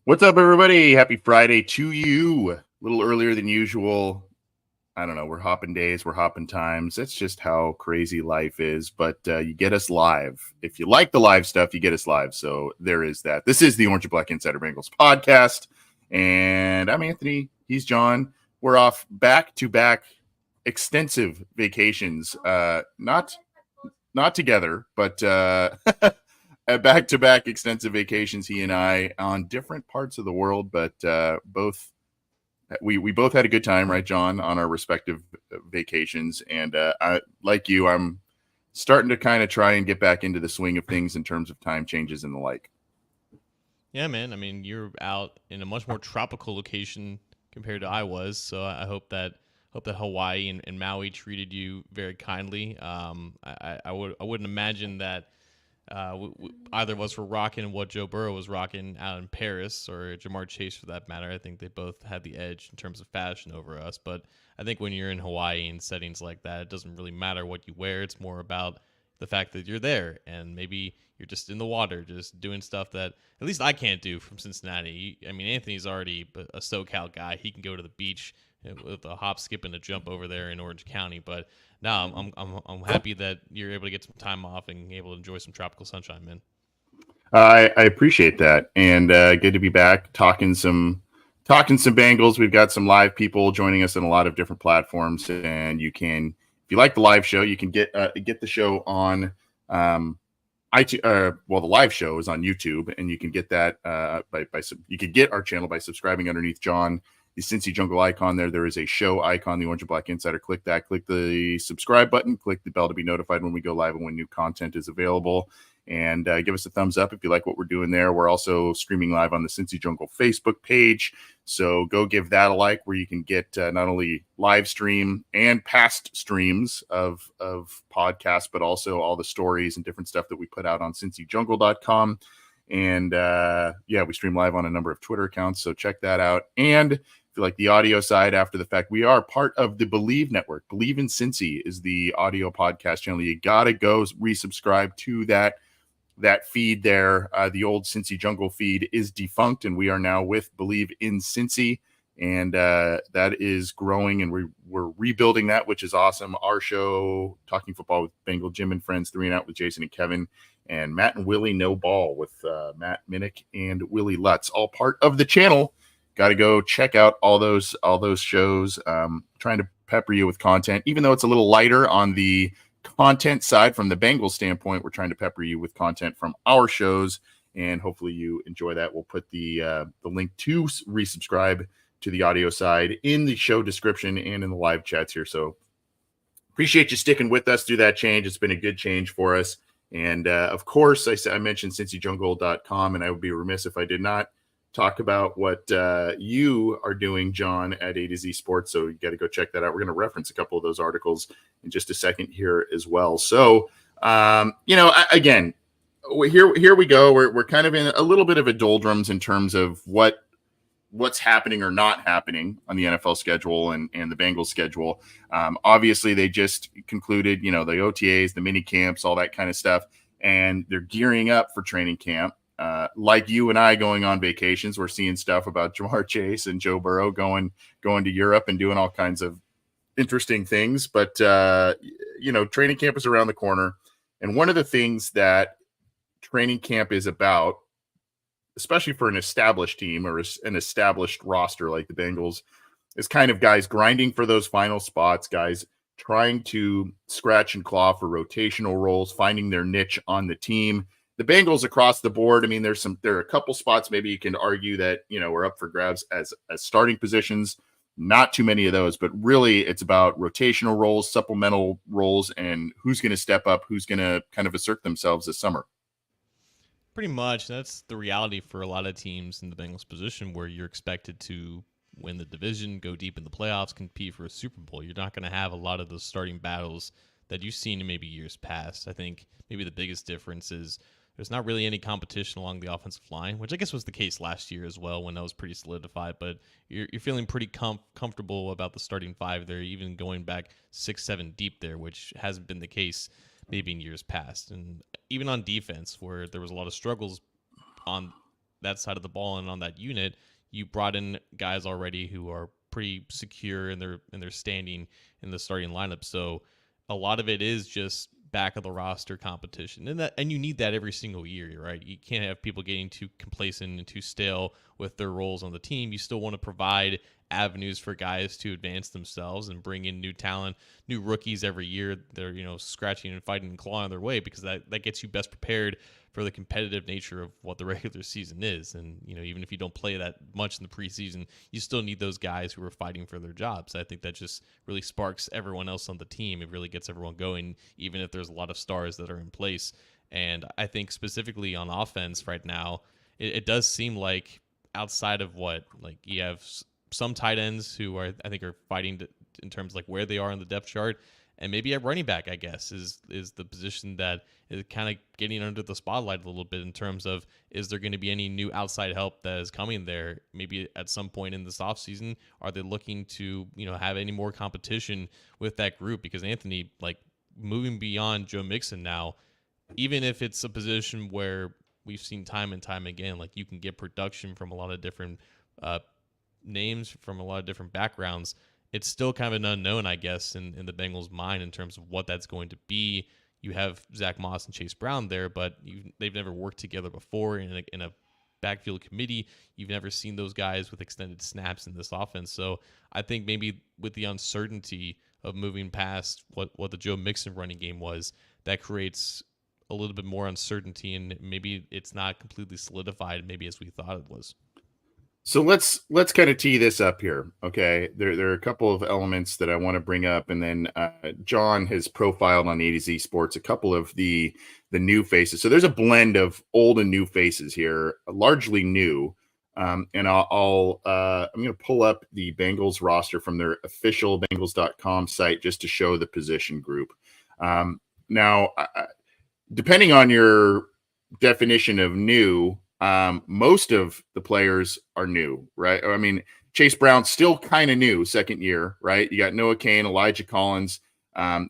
What's up, everybody? Happy Friday to you. A little earlier than usual. I don't know. We're hopping days. We're hopping times. That's just how crazy life is. But you get us live. If you like the live stuff, you get us live. So there is that. This is the Orange and Black Insider Bengals podcast. And I'm Anthony. He's John. We're off back-to-back extensive vacations. Not together, but back-to-back extensive vacations, he and I, on different parts of the world, but we both had a good time, right, John, on our respective vacations. And like you, I'm starting to kind of try and get back into the swing of things in terms of time changes and the like. Yeah, man. I mean, you're out in a much more tropical location compared to I was, so I hope that Hawaii and Maui treated you very kindly. I wouldn't imagine that either of us were rocking what Joe Burrow was rocking out in Paris, or Jamar Chase for that matter. I think they both had the edge in terms of fashion over us. But I think when you're in Hawaii in settings like that, it doesn't really matter what you wear. It's more about the fact that you're there, and maybe you're just in the water, just doing stuff that at least I can't do from Cincinnati. I mean, Anthony's already a SoCal guy. He can go to the beach with a hop, skip, and a jump over there in Orange County. But no, I'm happy that you're able to get some time off and able to enjoy some tropical sunshine, man. I appreciate that, and good to be back talking some Bengals. We've got some live people joining us on a lot of different platforms, and you can, if you like the live show, you can get the show on iTunes. The live show is on YouTube, and you can get that you can get our channel by subscribing underneath John, the Cincy Jungle icon there. There is a show icon, the Orange and Black Insider. Click that. Click the subscribe button. Click the bell to be notified when we go live and when new content is available. And give us a thumbs up if you like what we're doing there. We're also streaming live on the Cincy Jungle Facebook page. So go give that a like, where you can get not only live stream and past streams of podcasts, but also all the stories and different stuff that we put out on cincyjungle.com. And we stream live on a number of Twitter accounts. So check that out. And if you like the audio side after the fact, we are part of the Believe Network. Believe in Cincy is the audio podcast channel. You got to go resubscribe to that feed there. The old Cincy Jungle feed is defunct, and we are now with Believe in Cincy. And that is growing, and we're rebuilding that, which is awesome. Our show, Talking Football with Bengal Jim and Friends, 3 and Out with Jason and Kevin, and Matt and Willie No Ball with Matt Minnick and Willie Lutz, all part of the channel. Got to go check out all those shows. Trying to pepper you with content, even though it's a little lighter on the content side from the Bengals standpoint. We're trying to pepper you with content from our shows, and hopefully you enjoy that. We'll put the link to resubscribe to the audio side in the show description and in the live chats here. So appreciate you sticking with us through that change. It's been a good change for us. And of course, I mentioned cincyjungle.com, and I would be remiss if I did not talk about what you are doing, John, at A to Z Sports. So you got to go check that out. We're going to reference a couple of those articles in just a second here as well. So, again, here we go. We're kind of in a little bit of a doldrums in terms of what's happening or not happening on the NFL schedule and the Bengals schedule. Obviously, they just concluded, the OTAs, the mini camps, all that kind of stuff, and they're gearing up for training camp. Like you and I going on vacations, we're seeing stuff about Jamar Chase and Joe Burrow going to Europe and doing all kinds of interesting things. But, training camp is around the corner. And one of the things that training camp is about, especially for an established team or an established roster like the Bengals, is kind of guys grinding for those final spots, guys trying to scratch and claw for rotational roles, finding their niche on the team. The Bengals across the board, I mean, there are a couple spots maybe you can argue that, are up for grabs as starting positions. Not too many of those, but really it's about rotational roles, supplemental roles, and who's going to step up, who's going to kind of assert themselves this summer. Pretty much. That's the reality for a lot of teams in the Bengals position, where you're expected to win the division, go deep in the playoffs, compete for a Super Bowl. You're not going to have a lot of those starting battles that you've seen in maybe years past. I think maybe the biggest difference is there's not really any competition along the offensive line, which I guess was the case last year as well when that was pretty solidified. But you're feeling pretty comfortable about the starting five there, even going back 6-7 deep there, which hasn't been the case maybe in years past. And even on defense, where there was a lot of struggles on that side of the ball and on that unit, you brought in guys already who are pretty secure in their standing in the starting lineup. So a lot of it is just back of the roster competition, and you need that every single year, right? You can't have people getting too complacent and too stale with their roles on the team. You still want to provide avenues for guys to advance themselves and bring in new talent, new rookies every year. They're scratching and fighting and clawing their way, because that gets you best prepared for the competitive nature of what the regular season is. And even if you don't play that much in the preseason, you still need those guys who are fighting for their jobs. I think that just really sparks everyone else on the team. It really gets everyone going, even if there's a lot of stars that are in place. And I think specifically on offense right now, it does seem like outside of you have some tight ends who I think are fighting in terms of where they are in the depth chart. And maybe at running back, I guess, is the position that is kind of getting under the spotlight a little bit in terms of, is there going to be any new outside help that is coming there? Maybe at some point in this offseason, are they looking to, have any more competition with that group? Because Anthony, moving beyond Joe Mixon now, even if it's a position where we've seen time and time again, you can get production from a lot of different names from a lot of different backgrounds, it's still kind of an unknown, I guess, in the Bengals' mind in terms of what that's going to be. You have Zach Moss and Chase Brown there, but they've never worked together before in a backfield committee. You've never seen those guys with extended snaps in this offense. So I think maybe with the uncertainty of moving past what the Joe Mixon running game was, that creates a little bit more uncertainty, and maybe it's not completely solidified maybe as we thought it was. So let's kind of tee this up here. Okay. There are a couple of elements that I want to bring up. And then John has profiled on A to Z Sports a couple of the new faces. So there's a blend of old and new faces here, largely new. And I'm going to pull up the Bengals roster from their official Bengals.com site just to show the position group. Now, depending on your definition of new, most of the players are new, right? I mean, Chase Brown still kind of new, second year, right? You got Noah Cain, Elijah Collins,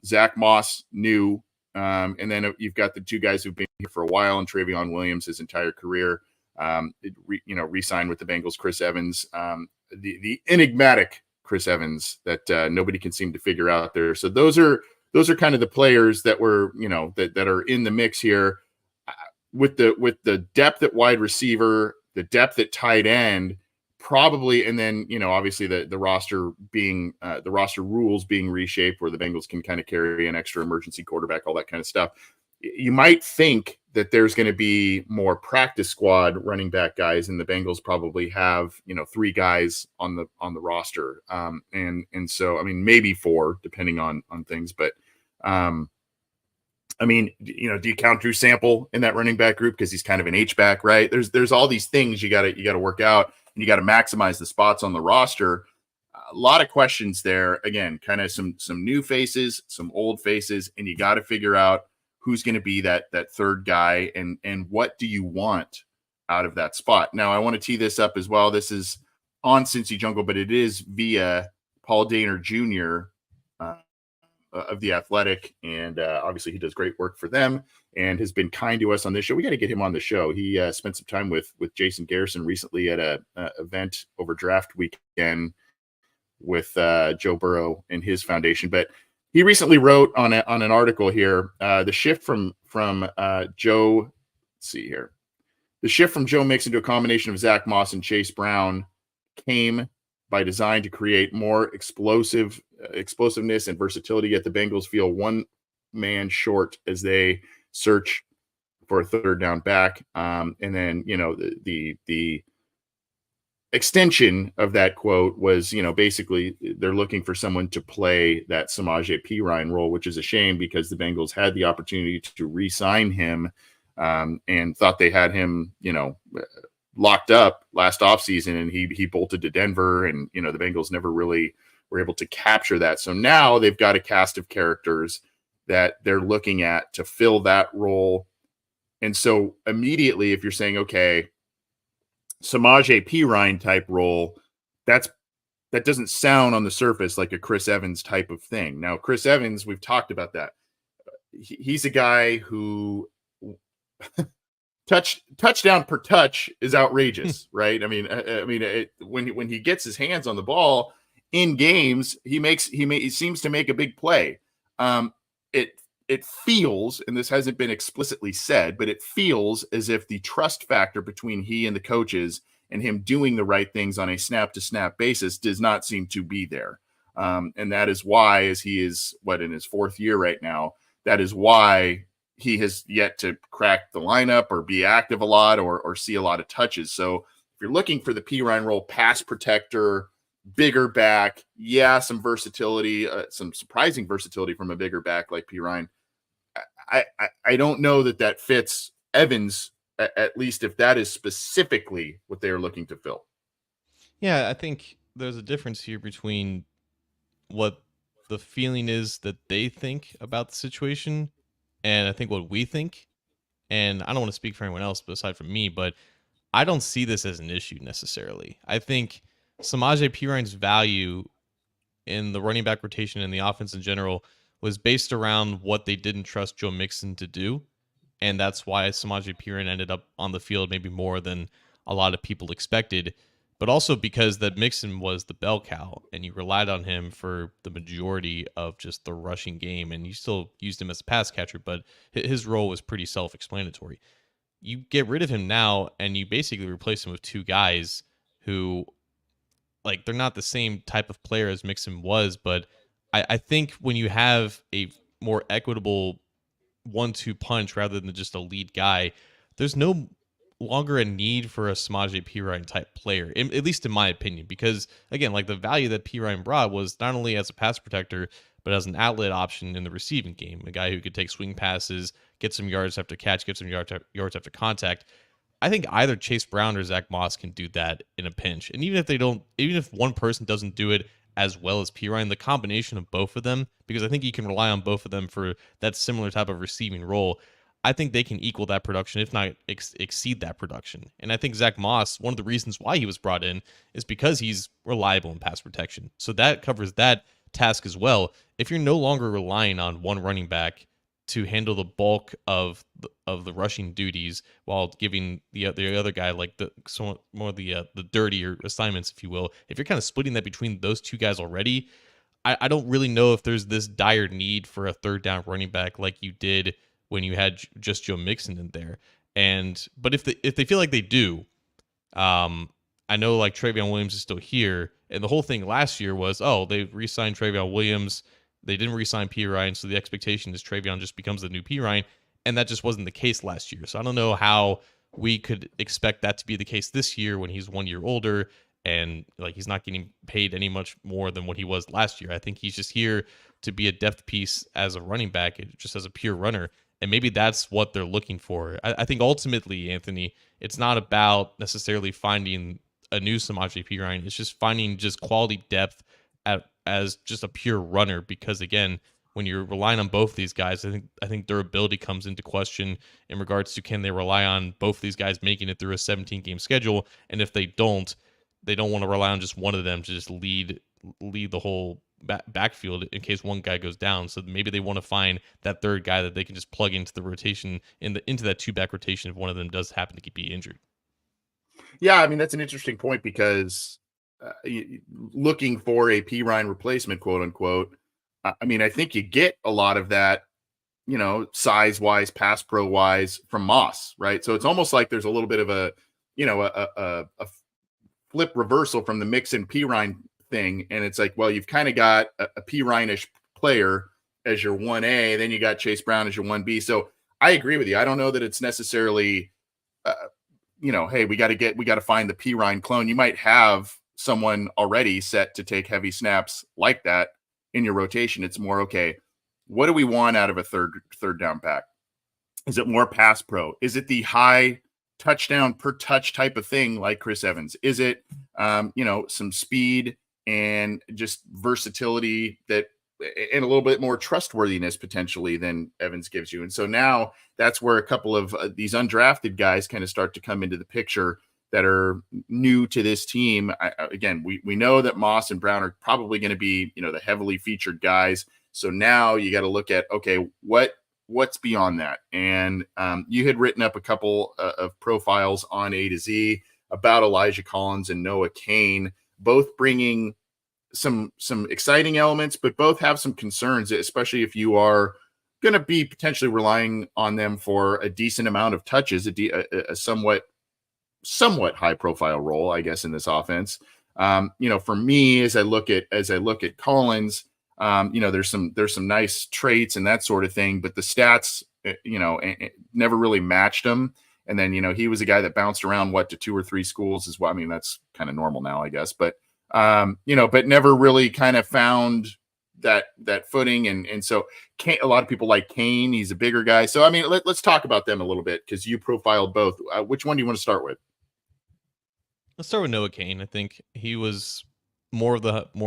Zach Moss, new, and then you've got the two guys who've been here for a while, and Travion Williams his entire career. Re-signed with the Bengals, Chris Evans, the enigmatic Chris Evans that nobody can seem to figure out there. So those are kind of the players that were, that are in the mix here. With the depth at wide receiver, the depth at tight end, probably, and then obviously the roster being the roster rules being reshaped where the Bengals can kind of carry an extra emergency quarterback, all that kind of stuff. You might think that there's going to be more practice squad running back guys, and the Bengals probably have 3 guys on the roster, and so I mean maybe 4 depending on things, but. I mean, do you count Drew Sample in that running back group because he's kind of an H-back, right? There's all these things you got to work out, and you got to maximize the spots on the roster. A lot of questions there. Again, kind of some new faces, some old faces, and you got to figure out who's going to be that third guy, and what do you want out of that spot. Now, I want to tee this up as well. This is on Cincy Jungle, but it is via Paul Dehner Jr., of The Athletic, and obviously he does great work for them and has been kind to us on this show. We got to get him on the show. He spent some time with Jason Garrison recently at a event over draft weekend with Joe Burrow and his foundation. But he recently wrote on an article here, the shift from Joe. Let's see here. The shift from Joe Mixon to a combination of Zach Moss and Chase Brown came by design to create more explosiveness and versatility. Yet the Bengals feel one man short as they search for a third down back. And then, the extension of that quote was, basically they're looking for someone to play that Samaje Perine role, which is a shame because the Bengals had the opportunity to re-sign him and thought they had him, locked up last offseason, and he bolted to Denver, and, the Bengals never really were able to capture that. So now they've got a cast of characters that they're looking at to fill that role. And so immediately, if you're saying, okay, Samaje Perine type role, that doesn't sound on the surface like a Chris Evans type of thing. Now, Chris Evans, we've talked about that. He's a guy who touchdown per touch is outrageous, right? I mean, when he gets his hands on the ball in games, he seems to make a big play. It feels, and this hasn't been explicitly said, but it feels as if the trust factor between he and the coaches and him doing the right things on a snap-to-snap basis does not seem to be there. And that is why, as he is, in his fourth year right now, that is why he has yet to crack the lineup or be active a lot or see a lot of touches. So if you're looking for the Perine role, pass protector, bigger back, some versatility, some surprising versatility from a bigger back like Perine, I don't know that fits Evans, at least if that is specifically what they are looking to fill. Yeah, I think there's a difference here between what the feeling is that they think about the situation and I think what we think. And I don't want to speak for anyone else aside from me, but I don't see this as an issue necessarily. I think Samaje Perine's value in the running back rotation and the offense in general was based around what they didn't trust Joe Mixon to do. And that's why Samaje Perine ended up on the field maybe more than a lot of people expected. But also because that Mixon was the bell cow and you relied on him for the majority of just the rushing game. And you still used him as a pass catcher, but his role was pretty self-explanatory. You get rid of him now and you basically replace him with two guys who, like, they're not the same type of player as Mixon was, but I think when you have a more equitable 1-2 punch rather than just a lead guy, there's no longer a need for a Samaje Perine type player, at least in my opinion, because again, like the value that Perine brought was not only as a pass protector, but as an outlet option in the receiving game, a guy who could take swing passes, get some yards after catch, get some yards after contact. I think either Chase Brown or Zach Moss can do that in a pinch. And even if one person doesn't do it as well as Perine, the combination of both of them, because I think you can rely on both of them for that similar type of receiving role, I think they can equal that production, if not exceed that production. And I think Zach Moss, one of the reasons why he was brought in is because he's reliable in pass protection. So that covers that task as well. If you're no longer relying on one running back to handle the bulk of the rushing duties while giving the other guy like the somewhat more the dirtier assignments, if you will. If you're kind of splitting that between those two guys already, I don't really know if there's this dire need for a third down running back like you did when you had just Joe Mixon in there. But if they feel like they do, I know like Travion Williams is still here, and the whole thing last year was, they re-signed Travion Williams. They didn't re-sign Perine, so the expectation is Travion just becomes the new Perine, and that just wasn't the case last year. So I don't know how we could expect that to be the case this year when he's 1 year older and like he's not getting paid any much more than what he was last year. I think he's just here to be a depth piece as a running back, just as a pure runner, and maybe that's what they're looking for. I think ultimately, Anthony, it's not about necessarily finding a new Samaje Perine. It's just finding just quality depth as just a pure runner, because again, when you're relying on both these guys, I think durability comes into question in regards to can they rely on both these guys making it through a 17-game schedule, and if they don't want to rely on just one of them to just lead the whole backfield in case one guy goes down. So maybe they want to find that third guy that they can just plug into the rotation into that two-back rotation if one of them does happen to be injured. Yeah, I mean, that's an interesting point because looking for a Perine replacement, quote unquote, I mean, I think you get a lot of that, size wise, pass pro wise from Moss, right? So it's almost like there's a little bit of a flip reversal from the Mixon Pirine thing, and it's like, well, you've kind of got a Pirine-ish player as your 1A, then you got Chase Brown as your 1B. So I agree with you. I don't know that it's necessarily, hey, we got to find the Pirine clone. You might have someone already set to take heavy snaps like that in your rotation. It's more, okay, what do we want out of a third down back? Is it more pass pro? Is it the high touchdown per touch type of thing like Chris Evans? Is it, some speed and just versatility and a little bit more trustworthiness potentially than Evans gives you? And so now that's where a couple of these undrafted guys kind of start to come into the picture that are new to this team. Again, we know that Moss and Brown are probably going to be, the heavily featured guys. So now you got to look at, okay, what's beyond that? And you had written up a couple of profiles on A to Z about Elijah Collins and Noah Cain, both bringing some exciting elements, but both have some concerns, especially if you are going to be potentially relying on them for a decent amount of touches, a somewhat high profile role, I guess, in this offense. For me, as I look at Collins, there's some nice traits and that sort of thing, but the stats, never really matched him. And then, he was a guy that bounced around to 2 or 3 schools as well. I mean, that's kind of normal now, I guess, but never really kind of found that footing. And so a lot of people like Cain. He's a bigger guy. So, I mean, let's talk about them a little bit because you profiled both. Which one do you want to start with? Let's start with Noah Cain. I think he was more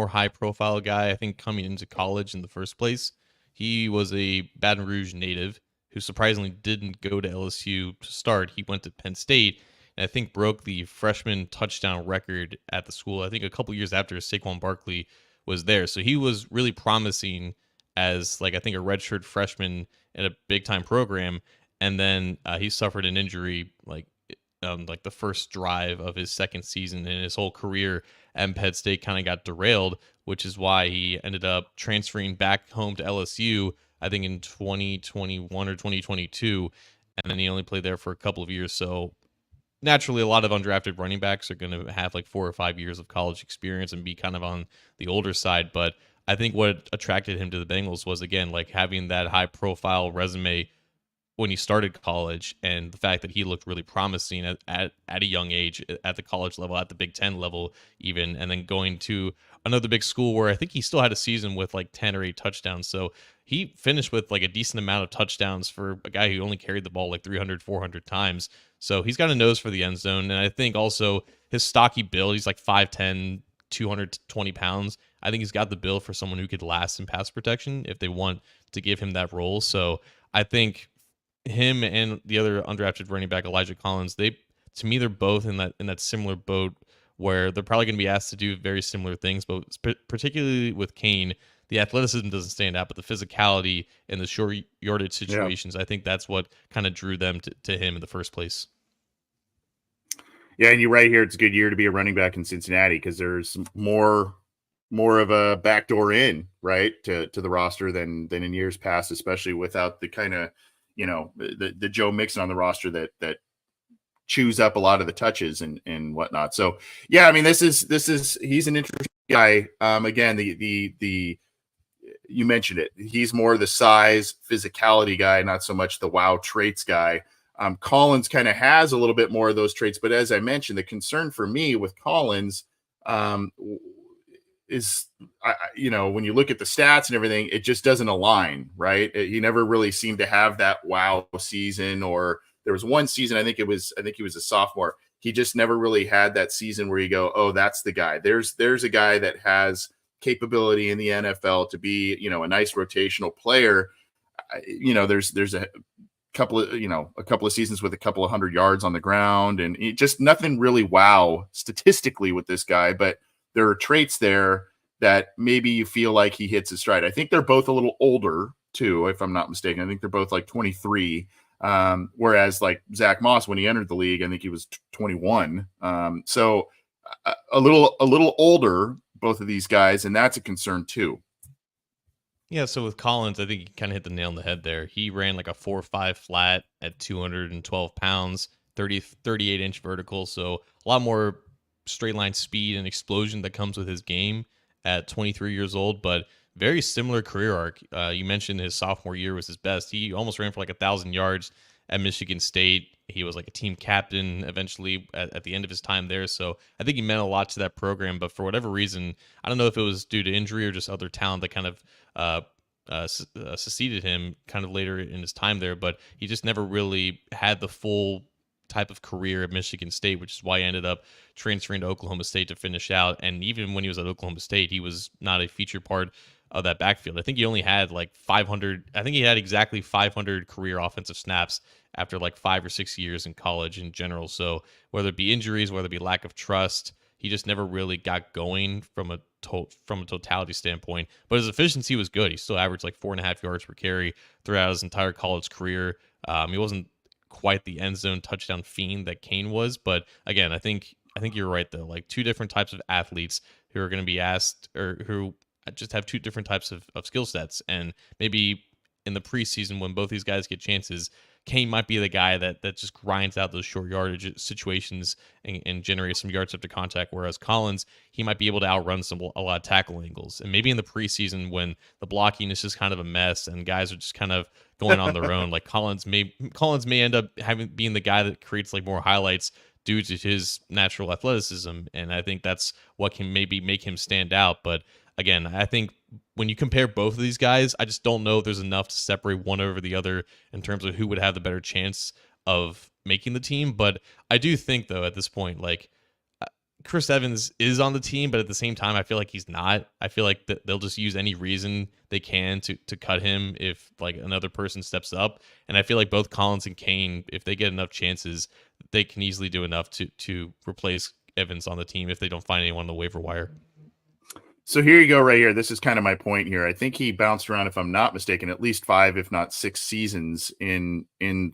high profile guy. I think coming into college in the first place, he was a Baton Rouge native who surprisingly didn't go to LSU to start. He went to Penn State and I think broke the freshman touchdown record at the school. I think a couple years after Saquon Barkley was there. So he was really promising as I think a redshirt freshman in a big time program. And then he suffered an injury the first drive of his second season, and his whole career at Penn State kind of got derailed, which is why he ended up transferring back home to LSU, I think in 2021 or 2022, and then he only played there for a couple of years. So naturally, a lot of undrafted running backs are going to have 4 or 5 years of college experience and be kind of on the older side. But I think what attracted him to the Bengals was, again, having that high profile resume when he started college, and the fact that he looked really promising at a young age at the college level, at the Big Ten level even, and then going to another big school where I think he still had a season with 10 or 8 touchdowns. So he finished with a decent amount of touchdowns for a guy who only carried the ball 300, 400 times. So he's got a nose for the end zone. And I think also his stocky build, he's 5'10", 220 pounds. I think he's got the build for someone who could last in pass protection if they want to give him that role. So I think him and the other undrafted running back Elijah Collins, they're both in that similar boat where they're probably going to be asked to do very similar things, but particularly with Cain, the athleticism doesn't stand out, but the physicality and the short yardage situations, I think that's what kind of drew them to him in the first place. Yeah, and you're right here. It's a good year to be a running back in Cincinnati because there's more of a backdoor in, right, to the roster than in years past, especially without the kind of the Joe Mixon on the roster that chews up a lot of the touches and whatnot. So yeah, I mean, he's an interesting guy. Again, the you mentioned it. He's more the size, physicality guy, not so much the wow traits guy. Collins kind of has a little bit more of those traits, but as I mentioned, the concern for me with Collins is, when you look at the stats and everything, it just doesn't align, right? He never really seemed to have that wow season, or there was one season, I think he was a sophomore. He just never really had that season where you go, oh, that's the guy. There's a guy that has capability in the NFL to be, a nice rotational player. There's a couple of seasons with a couple of 100 yards on the ground, and just nothing really wow statistically with this guy, but there are traits there that maybe you feel like he hits his stride. I think they're both a little older too, if I'm not mistaken. I think they're both 23. Whereas Zach Moss, when he entered the league, I think he was 21. So a little older, both of these guys, and that's a concern too. Yeah, so with Collins, I think he kind of hit the nail on the head there. He ran a 4.5 flat at 212 pounds, 38-inch vertical, so a lot more straight line speed and explosion that comes with his game at 23 years old, but very similar career arc. You mentioned his sophomore year was his best. He almost ran for like 1,000 yards at Michigan State. He was like a team captain eventually at the end of his time there. So I think he meant a lot to that program. But for whatever reason, I don't know if it was due to injury or just other talent that kind of succeeded him kind of later in his time there. But he just never really had the full type of career at Michigan State, which is why he ended up transferring to Oklahoma State to finish out. And even when he was at Oklahoma State, he was not a feature part of that backfield. I think he only had like 500. I think he had exactly 500 career offensive snaps after like 5 or 6 years in college in general. So whether it be injuries, whether it be lack of trust, he just never really got going from a totality standpoint. But his efficiency was good. He still averaged like 4.5 yards per carry throughout his entire college career. He wasn't quite the end zone touchdown fiend that Kane was, but again, I think you're right though. Like two different types of athletes who are going to be asked, or who just have two different types of skill sets, and maybe in the preseason when both these guys get chances, Kane might be the guy that just grinds out those short yardage situations and generates some yards after contact, whereas Collins, he might be able to outrun a lot of tackle angles. And maybe in the preseason when the blocking is just kind of a mess and guys are just kind of going on their own, like Collins may end up being the guy that creates like more highlights due to his natural athleticism. And I think that's what can maybe make him stand out. But again, I think when you compare both of these guys, I just don't know if there's enough to separate one over the other in terms of who would have the better chance of making the team. But I do think, though, at this point, like Chris Evans is on the team, but at the same time, I feel like he's not. I feel like they'll just use any reason they can to cut him if like another person steps up. And I feel like both Collins and Kane, if they get enough chances, they can easily do enough to replace Evans on the team if they don't find anyone on the waiver wire. So here you go right here. This is kind of my point here. I think he bounced around, if I'm not mistaken, at least 5, if not 6 seasons in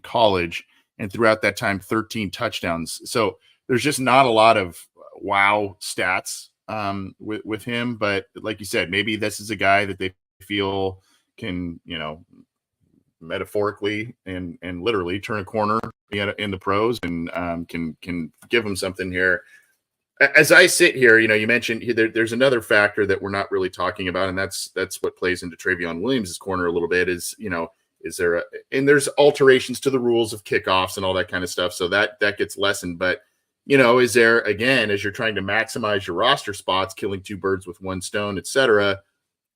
college. And throughout that time, 13 touchdowns. So there's just not a lot of wow stats with him. But like you said, maybe this is a guy that they feel can, metaphorically and literally turn a corner in the pros and can give him something here. As I sit here, you mentioned there's another factor that we're not really talking about, and that's what plays into Travion Williams' corner a little bit is, is there and there's alterations to the rules of kickoffs and all that kind of stuff. So that gets lessened. But, is there, again, as you're trying to maximize your roster spots, killing 2 birds with 1 stone, et cetera,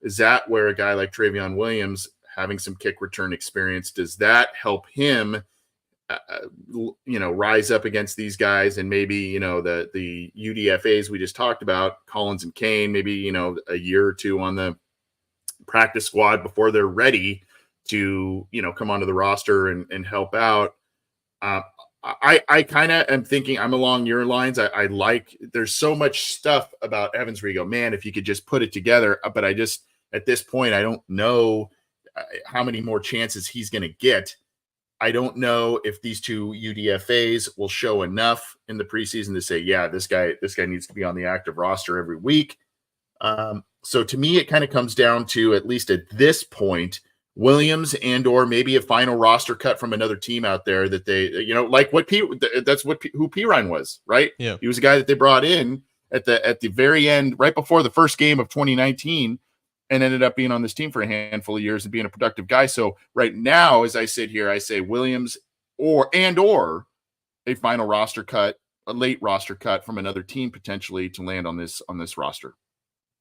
is that where a guy like Travion Williams having some kick return experience, does that help him rise up against these guys? And maybe, the UDFAs we just talked about, Collins and Kane, maybe, a year or 2 on the practice squad before they're ready to, come onto the roster and help out. I kind of am thinking I'm along your lines. I like, there's so much stuff about Evans where you go, man, if you could just put it together. But I just, at this point, I don't know how many more chances he's going to get. I don't know if these 2 UDFAs will show enough in the preseason to say, yeah, this guy needs to be on the active roster every week. So to me, it kind of comes down to, at least at this point, Williams and or maybe a final roster cut from another team out there that they, like who Pirine was, right? Yeah. He was a guy that they brought in at the very end, right before the first game of 2019, and ended up being on this team for a handful of years and being a productive guy. So right now, as I sit here, I say Williams or a final roster cut, a late roster cut from another team potentially to land on this roster.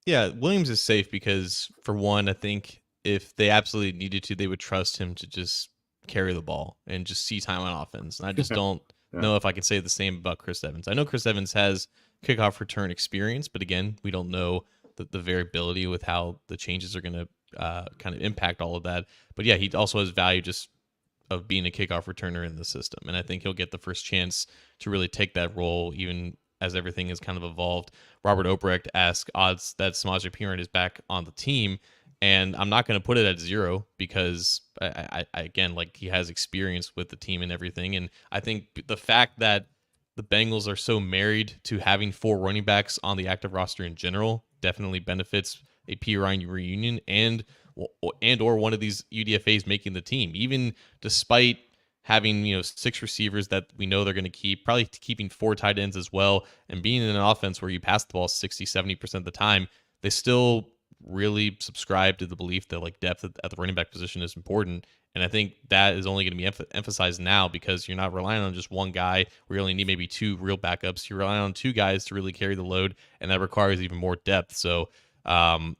Yeah, Williams is safe because, for one, I think if they absolutely needed to, they would trust him to just carry the ball and just see time on offense. And I just don't know if I can say the same about Chris Evans. I know Chris Evans has kickoff return experience, but again, we don't know the variability with how the changes are going to kind of impact all of that. But yeah, he also has value just of being a kickoff returner in the system. And I think he'll get the first chance to really take that role, even as everything has kind of evolved. Robert Obrecht asked odds that Samaje Perine is back on the team. And I'm not going to put it at 0 because I again, like, he has experience with the team and everything. And I think the fact that the Bengals are so married to having 4 running backs on the active roster in general definitely benefits a Pirine reunion and or one of these UDFAs making the team. Even despite having 6 receivers that we know they're going to keep, probably keeping 4 tight ends as well, and being in an offense where you pass the ball 60-70% of the time, they still really subscribe to the belief that like depth at the running back position is important. And I think that is only going to be emphasized now because you're not relying on just one guy. We only need maybe 2 real backups. You're relying on 2 guys to really carry the load, and that requires even more depth. So I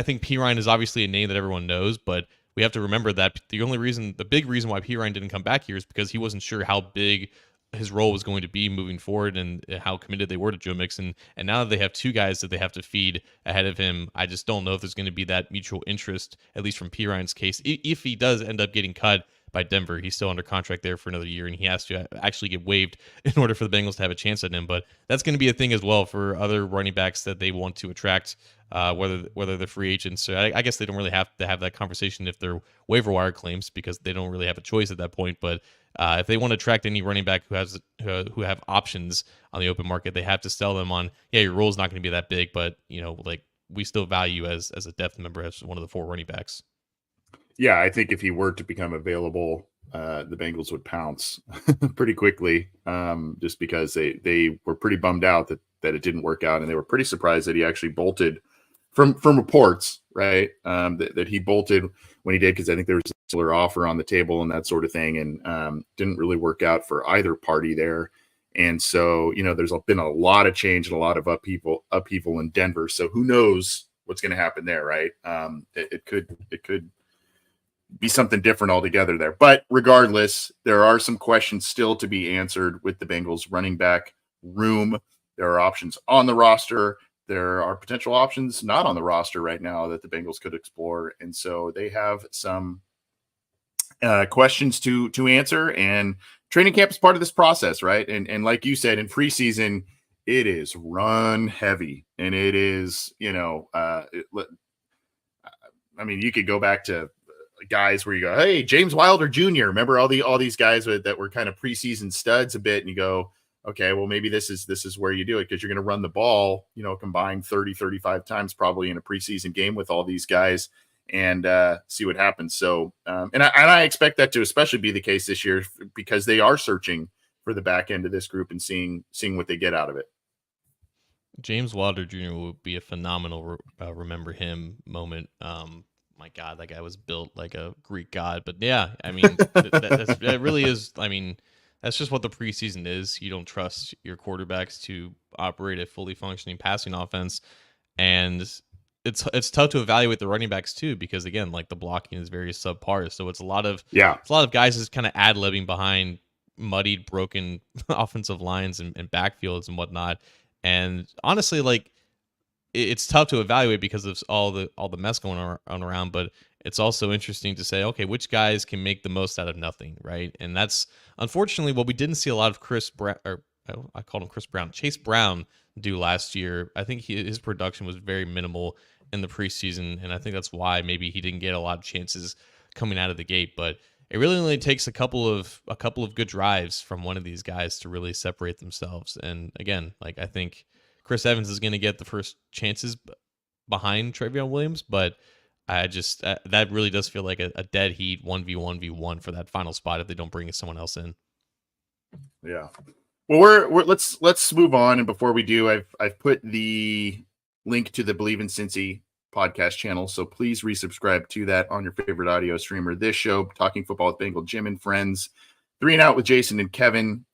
think P. Ryan is obviously a name that everyone knows, but we have to remember that the big reason why P. Ryan didn't come back here is because he wasn't sure how big his role was going to be moving forward and how committed they were to Joe Mixon. And now that they have 2 guys that they have to feed ahead of him, I just don't know if there's going to be that mutual interest, at least from P. Ryan's case. If he does end up getting cut by Denver, he's still under contract there for another year, and he has to actually get waived in order for the Bengals to have a chance at him. But that's going to be a thing as well for other running backs that they want to attract, whether they're free agents. So I guess they don't really have to have that conversation if they're waiver wire claims because they don't really have a choice at that point. But if they want to attract any running back who have options on the open market, they have to sell them on, yeah, your role is not going to be that big, but like we still value as a depth member as one of the 4 running backs. Yeah, I think if he were to become available, the Bengals would pounce pretty quickly, just because they were pretty bummed out that it didn't work out, and they were pretty surprised that he actually bolted from reports, right? That he bolted when he did, because I think there was a similar offer on the table and that sort of thing, and didn't really work out for either party there. And so, there's been a lot of change and a lot of upheaval in Denver. So who knows what's going to happen there, right? It could be something different altogether there. But regardless, there are some questions still to be answered with the Bengals running back room. There are options on the roster. There are potential options not on the roster right now that the Bengals could explore. And so they have some questions to answer, and training camp is part of this process, right? And like you said, in preseason, it is run heavy, and it is, I mean, you could go back to guys where you go, hey, James Wilder Jr. Remember all these guys that were kind of preseason studs a bit, and you go, okay, well, maybe this is where you do it, because you're going to run the ball, combined 30, 35 times probably in a preseason game with all these guys, and see what happens. So, and I expect that to especially be the case this year, because they are searching for the back end of this group and seeing what they get out of it. James Wilder Jr. will be a phenomenal remember him moment. My God, that guy was built like a Greek god. But yeah, I mean, that really is. I mean, that's just what the preseason is. You don't trust your quarterbacks to operate a fully functioning passing offense, and it's tough to evaluate the running backs too, because again, like the blocking is very subpar. So it's a lot of guys just kind of ad-libbing behind muddied, broken offensive lines and backfields and whatnot. And honestly, like, it's tough to evaluate because of all the mess going on around, but it's also interesting to say, okay, which guys can make the most out of nothing, right? And that's unfortunately what we didn't see a lot of I called him Chris Brown, Chase Brown do last year. I think his production was very minimal in the preseason, and I think that's why maybe he didn't get a lot of chances coming out of the gate. But it really only takes a couple of good drives from one of these guys to really separate themselves. And again, like, I think Chris Evans is going to get the first chances behind Trevion Williams, but I just that really does feel like a dead heat 1v1v1 for that final spot if they don't bring someone else in. Yeah. Well, let's move on. And before we do, I've put the link to the Believe in Cincy podcast channel, so please resubscribe to that on your favorite audio streamer. This show, Talking Football with Bengal Jim and Friends, 3 and Out with Jason and Kevin,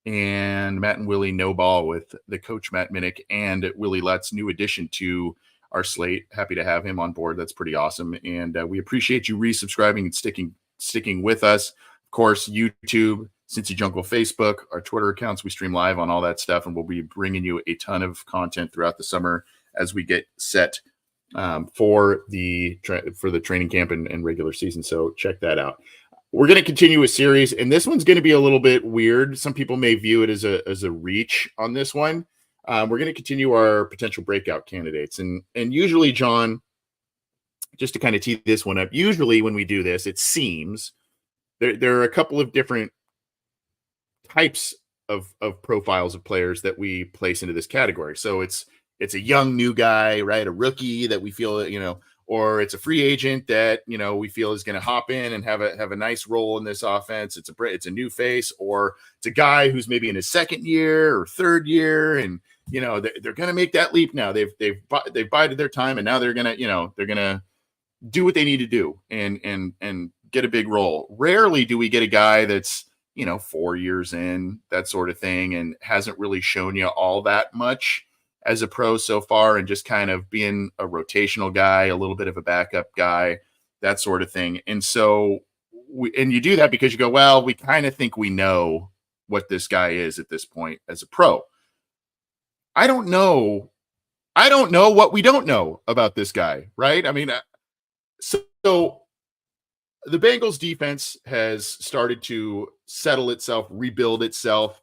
and Matt and Willie No Ball with the coach Matt Minnick and Willie Lutz, new addition to our slate. Happy to have him on board. That's pretty awesome, and we appreciate you resubscribing and sticking with us. Of course, YouTube, Cincy Jungle, Facebook, our Twitter accounts. We stream live on all that stuff, and we'll be bringing you a ton of content throughout the summer as we get set for the training camp and regular season. So check that out. We're going to continue a series, and this one's going to be a little bit weird. Some people may view it as a reach on this one. We're going to continue our potential breakout candidates, and usually, John, just to kind of tee this one up, usually when we do this, it seems there are a couple of different types of profiles of players that we place into this category. So it's a young new guy, right? A rookie that we feel, or it's a free agent that, you know, we feel is going to hop in and have a nice role in this offense. It's a new face, or it's a guy who's maybe in his second year or third year, and you know they're going to make that leap now. They've bided their time, and now they're going to, you know, they're going to do what they need to do and get a big role. Rarely do we get a guy that's, you know, 4 years in, that sort of thing, and hasn't really shown you all that much as a pro so far, and just kind of being a rotational guy, a little bit of a backup guy, that sort of thing. And so and you do that because you go, well, we kind of think we know what this guy is at this point as a pro. I don't know. I don't know what we don't know about this guy, right? I mean, so the Bengals defense has started to settle itself, rebuild itself,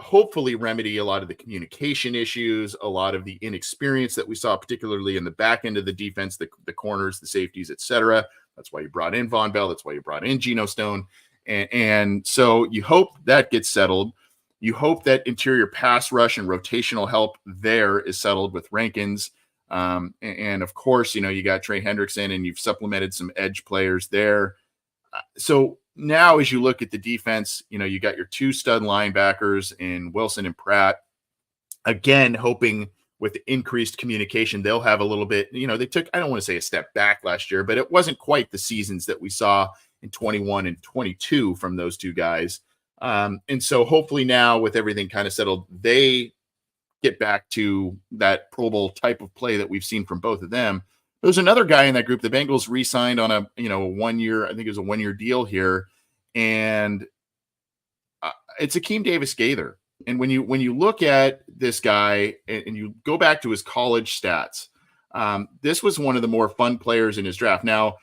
hopefully remedy a lot of the communication issues, a lot of the inexperience that we saw, particularly in the back end of the defense, the corners, the safeties, etc. That's why you brought in Von Bell. That's why you brought in Geno Stone. And so you hope that gets settled. You hope that interior pass rush and rotational help there is settled with Rankins. And of course, you know, you got Trey Hendrickson, and you've supplemented some edge players there. So now as you look at the defense, you know, you got your two stud linebackers in Wilson and Pratt. Again, hoping with increased communication, they'll have a little bit, you know, they took, I don't want to say a step back last year, but it wasn't quite the seasons that we saw in 21 and 22 from those two guys. And so hopefully now with everything kind of settled, they get back to that Pro Bowl type of play that we've seen from both of them. There's another guy in that group. The Bengals re-signed on a 1 year, I think it was a 1 year deal here. And it's Akeem Davis-Gaither. And when you look at this guy and you go back to his college stats, this was one of the more fun players in his draft. Now,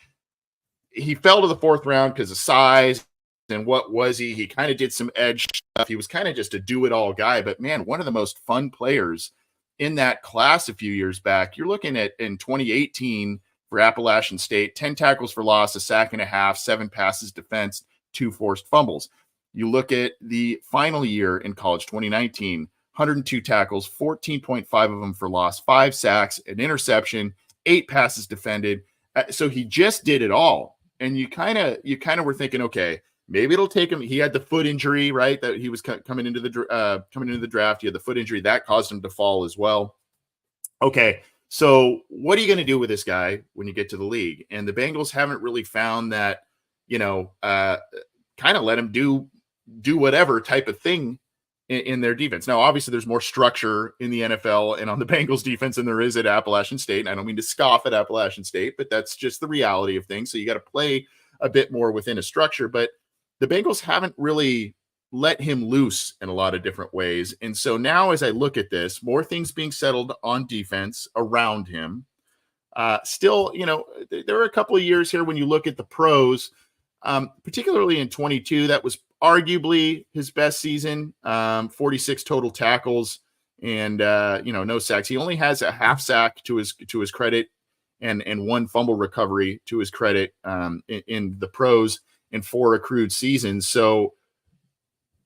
he fell to the fourth round because of size. And what was he? He kind of did some edge stuff. He was kind of just a do-it-all guy. But, man, one of the most fun players in that class a few years back. You're looking at in 2018 for Appalachian State, 10 tackles for loss, a sack and a half, 7 passes defense, 2 forced fumbles. You look at the final year in college, 2019, 102 tackles, 14.5 of them for loss, 5 sacks, an interception, 8 passes defended. So he just did it all. And you kind of were thinking, okay, maybe it'll take him. He had the foot injury, right? That he was coming into the draft. He had the foot injury that caused him to fall as well. Okay, so what are you going to do with this guy when you get to the league? And the Bengals haven't really found that, you know, kind of let him do whatever type of thing in their defense. Now, obviously, there's more structure in the NFL and on the Bengals defense than there is at Appalachian State. And I don't mean to scoff at Appalachian State, but that's just the reality of things. So you got to play a bit more within a structure. But the Bengals haven't really let him loose in a lot of different ways. And so now as I look at this, more things being settled on defense around him. Still, you know, there are a couple of years here when you look at the pros, particularly in 22, that was arguably his best season, 46 total tackles and, no sacks. He only has a half sack to his credit and 1 fumble recovery to his credit in the pros in 4 accrued seasons. So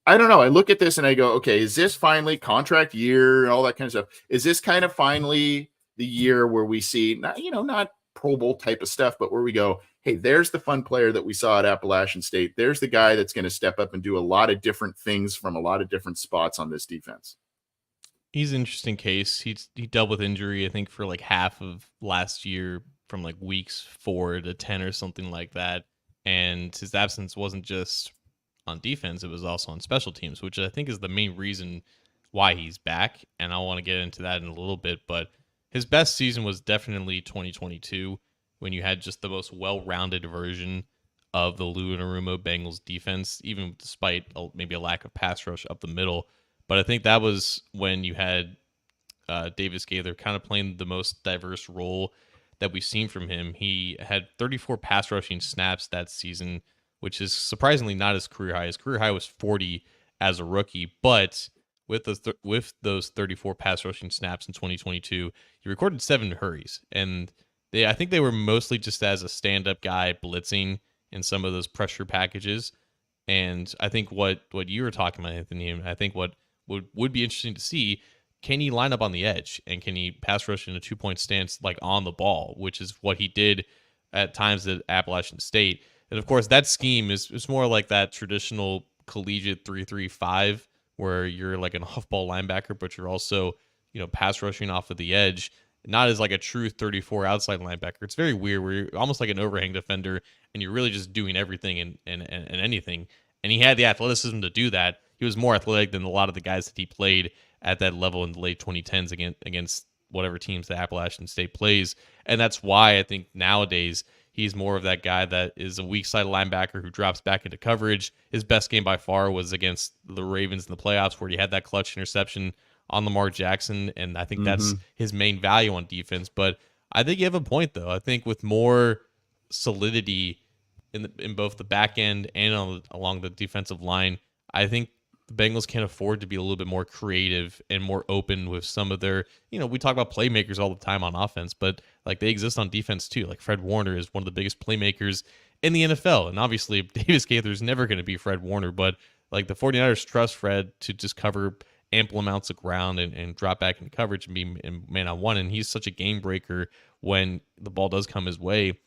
I don't know. I look at this and I go, okay, is this finally contract year and all that kind of stuff? Is this kind of finally the year where we see not Pro Bowl type of stuff, but where we go, hey, there's the fun player that we saw at Appalachian State. There's the guy that's going to step up and do a lot of different things from a lot of different spots on this defense. He's an interesting case. He dealt with injury, I think, for like half of last year, from like weeks 4 to 10 or something like that. And his absence wasn't just on defense, it was also on special teams, which I think is the main reason why he's back. And I want to get into that in a little bit, but his best season was definitely 2022, when you had just the most well-rounded version of the Lou Anarumo Bengals defense, even despite maybe a lack of pass rush up the middle. But I think that was when you had Davis-Gaither kind of playing the most diverse role that we've seen from him. He had 34 pass rushing snaps that season, which is surprisingly not his career high. His career high was 40 as a rookie, but with those 34 pass rushing snaps in 2022, he recorded 7 hurries, and I think they were mostly just as a stand-up guy blitzing in some of those pressure packages. And I think what you were talking about, Anthony, and I think what would be interesting to see can he line up on the edge and can he pass rush in a 2-point stance like on the ball, which is what he did at times at Appalachian State. And of course, that scheme is more like that traditional collegiate 3-3-5 where you're like an off-ball linebacker, but you're also, pass rushing off of the edge, not as like a true 34 outside linebacker. It's very weird where you're almost like an overhang defender and you're really just doing everything and anything. And he had the athleticism to do that. He was more athletic than a lot of the guys that he played at that level in the late 2010s against whatever teams the Appalachian State plays. And that's why I think nowadays he's more of that guy that is a weak side linebacker who drops back into coverage. His best game by far was against the Ravens in the playoffs where he had that clutch interception on Lamar Jackson. And I think that's his main value on defense. But I think you have a point, though. I think with more solidity in both the back end and along the defensive line, I think the Bengals can afford to be a little bit more creative and more open with some of their, we talk about playmakers all the time on offense, but like they exist on defense too. Like Fred Warner is one of the biggest playmakers in the NFL. And obviously Davis Gaither is never going to be Fred Warner, but like the 49ers trust Fred to just cover ample amounts of ground and drop back into coverage and be man on one. And he's such a game breaker when the ball does come his way.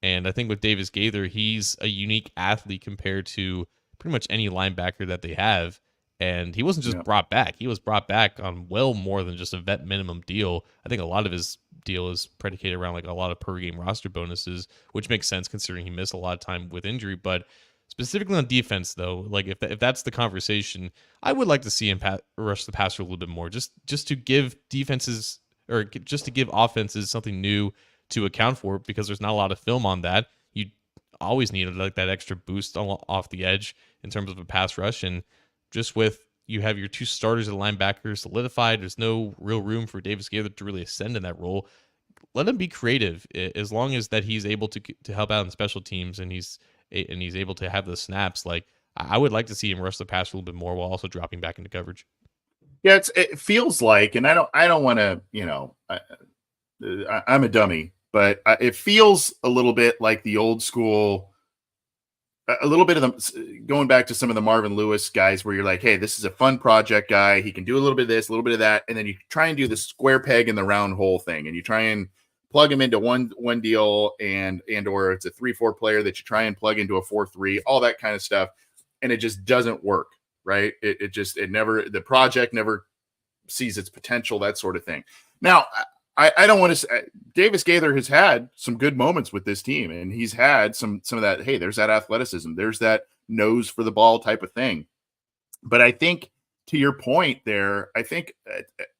And I think with Davis Gaither, he's a unique athlete compared to pretty much any linebacker that they have. And he wasn't just brought back. He was brought back on well more than just a vet minimum deal. I think a lot of his deal is predicated around like a lot of per game roster bonuses, which makes sense considering he missed a lot of time with injury. But specifically on defense, though, like if that's the conversation, I would like to see him rush the passer a little bit more, just to give defenses or just to give offenses something new to account for, because there's not a lot of film on that. You always need like that extra boost off the edge in terms of a pass rush. And just with you have your two starters at linebacker solidified, there's no real room for Davis Gaither to really ascend in that role. Let him be creative as long as that he's able to help out in special teams and he's able to have the snaps. Like I would like to see him rush the pass a little bit more while also dropping back into coverage. Yeah, it feels like, and I don't want to, I'm a dummy, but it feels a little bit like the old school. A little bit of them going back to some of the Marvin Lewis guys where you're like, hey, this is a fun project guy. He can do a little bit of this, a little bit of that. And then you try and do the square peg in the round hole thing. And you try and plug him into one deal or it's a 3-4 player that you try and plug into a 4-3, all that kind of stuff. And it just doesn't work, right? The project never sees its potential, that sort of thing. Now, I don't want to say Davis Gaither has had some good moments with this team, and he's had some of that. Hey, there's that athleticism, there's that nose for the ball type of thing. But I think to your point there, I think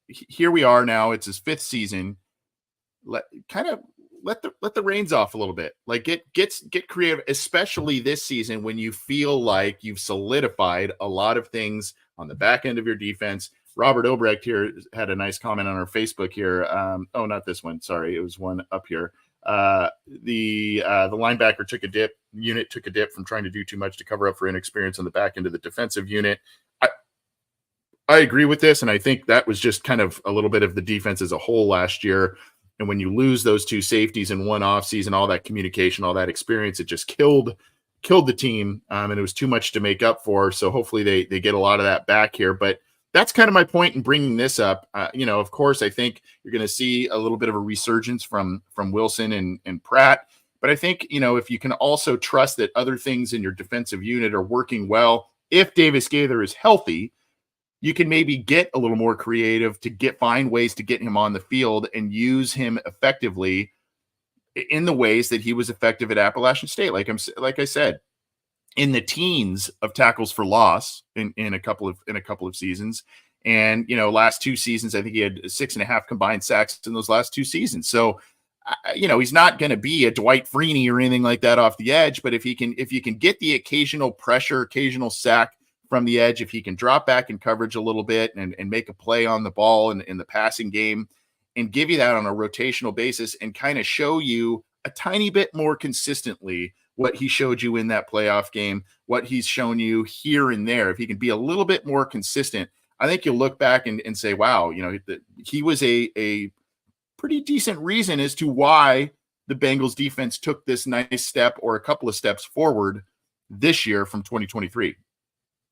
here we are now. It's his 5th season. Let the reins off a little bit. Like get creative, especially this season when you feel like you've solidified a lot of things on the back end of your defense. Robert Obrecht here had a nice comment on our Facebook here. Not this one. Sorry, it was one up here. The linebacker took a dip from trying to do too much to cover up for inexperience on the back end of the defensive unit. I agree with this, and I think that was just kind of a little bit of the defense as a whole last year. And when you lose those two safeties in one offseason, all that communication, all that experience, it just killed the team, and it was too much to make up for. So hopefully they get a lot of that back here. But that's kind of my point in bringing this up. Of course, I think you're going to see a little bit of a resurgence from Wilson and Pratt. But I think, if you can also trust that other things in your defensive unit are working well, if Davis Gaither is healthy, you can maybe get a little more creative to find ways to get him on the field and use him effectively in the ways that he was effective at Appalachian State. Like I said, in the teens of tackles for loss in a couple of seasons. And, last 2 seasons, I think he had 6.5 combined sacks in those last 2 seasons. So, he's not going to be a Dwight Freeney or anything like that off the edge, but if you can get the occasional pressure, occasional sack from the edge, if he can drop back in coverage a little bit and make a play on the ball in the passing game and give you that on a rotational basis and kind of show you a tiny bit more consistently what he showed you in that playoff game, what he's shown you here and there. If he can be a little bit more consistent, I think you'll look back and say, wow, he was a pretty decent reason as to why the Bengals defense took this nice step or a couple of steps forward this year from 2023.